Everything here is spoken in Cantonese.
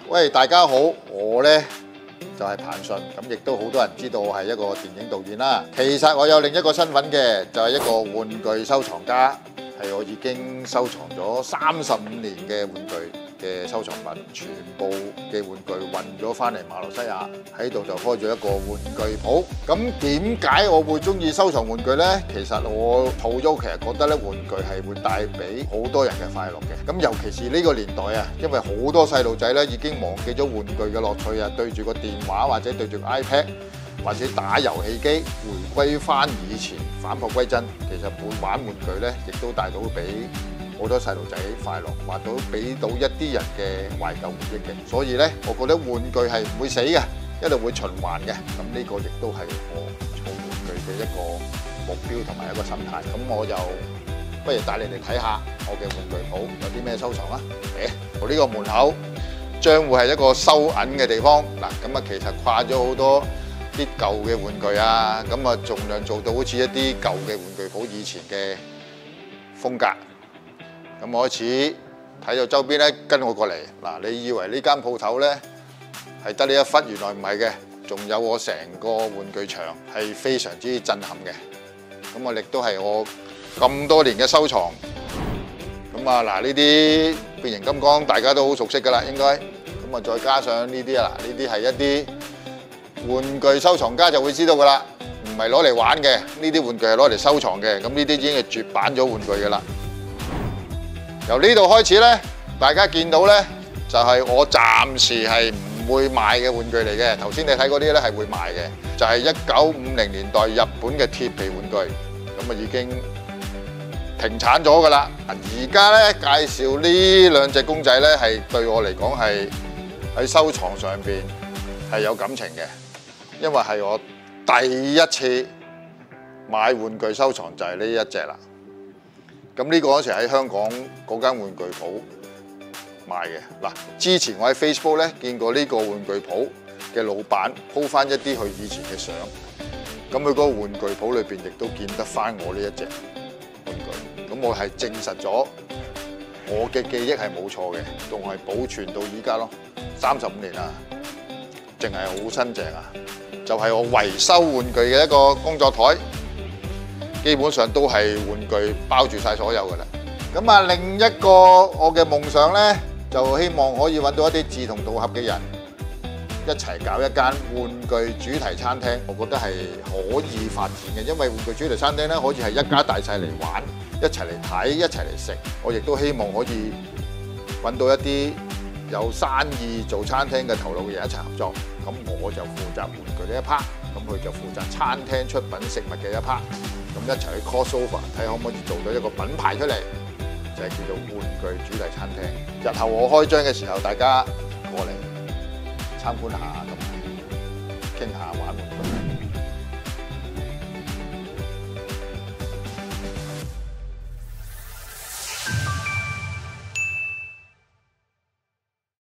喂，大家好，我呢就係彭順，咁亦都好多人知道我係一個電影導演啦。其實我有另一個身份嘅，就係一個玩具收藏家，係我已經收藏咗35年嘅玩具嘅收藏品，全部嘅玩具運咗翻嚟馬來西亞，喺度就開咗一個玩具鋪。咁點解我會中意收藏玩具呢？其實我儲咗，其實覺得咧玩具係會帶俾好多人嘅快樂嘅。咁尤其是呢個年代啊，因為好多細路仔咧已經忘記咗玩具嘅樂趣啊，對住個電話或者對住個 iPad 或者打遊戲機，回歸翻以前，返璞歸真。其實玩玩具咧，亦都帶到俾好多細路仔快樂，或者俾到一啲人嘅懷舊回憶嘅。所以咧，我覺得玩具係唔會死嘅，一路會循環嘅。咁呢個亦都係我儲玩具嘅一個目標同埋一個心態。咁我就不如帶你哋睇下我嘅玩具鋪有啲咩收藏啦。我呢個門口將會係一個收銀嘅地方。嗱，咁啊其實掛咗好多啲舊嘅玩具啊，咁啊盡量做到好似一啲舊嘅玩具鋪以前嘅風格。咁開始睇到周邊咧，跟我過嚟。嗱，你以為呢間鋪頭咧係得呢一忽，原來唔係嘅，仲有我成個玩具場係非常之震撼嘅。咁我亦都係我咁多年嘅收藏。咁啊嗱，呢啲變形金剛大家都好熟悉㗎啦，應該。咁啊再加上呢啲啊，嗱，呢啲係一啲玩具收藏家就會知道㗎啦，唔係攞嚟玩嘅，呢啲玩具係攞嚟收藏嘅。咁呢啲已經係絕版咗玩具㗎啦。由呢度開始咧，大家見到咧就係我暫時係唔會賣嘅玩具嚟嘅。頭先你睇嗰啲咧係會賣嘅，就係1950年代日本嘅鐵皮玩具，咁啊已經停產咗噶啦。而家咧介紹呢兩隻公仔咧，係對我嚟講係喺收藏上邊係有感情嘅，因為係我第一次買玩具收藏就係呢一隻啦。咁呢個嗰時喺香港嗰間玩具鋪賣嘅。嗱，之前我喺 Facebook 咧見過呢個玩具鋪嘅老闆 po 翻一啲佢以前嘅相，咁佢嗰個玩具鋪裏邊亦都見得翻我呢一隻玩具。咁我係證實咗我嘅記憶係冇錯嘅，仲係保存到依家咯，35年啦，淨係好新淨啊！就係我維修玩具嘅一個工作台。基本上都係玩具包住晒所有㗎啦。咁啊，另一個我嘅夢想呢，就希望可以揾到一啲志同道合嘅人，一齊搞一間玩具主題餐廳。我覺得係可以發展嘅，因為玩具主題餐廳呢，可以係一家大細嚟玩，一齊嚟睇，一齊嚟食。我亦都希望可以揾到一啲有生意做餐廳嘅頭腦嘅人一齊合作。咁我就負責玩具呢一 part， 咁佢就負責餐廳出品食物嘅一 part。咁一齊去 cross over， 睇可唔可以做到一個品牌出嚟，就係叫做玩具主題餐廳。日後我開張嘅時候，大家過嚟參觀下，同埋傾下玩玩具。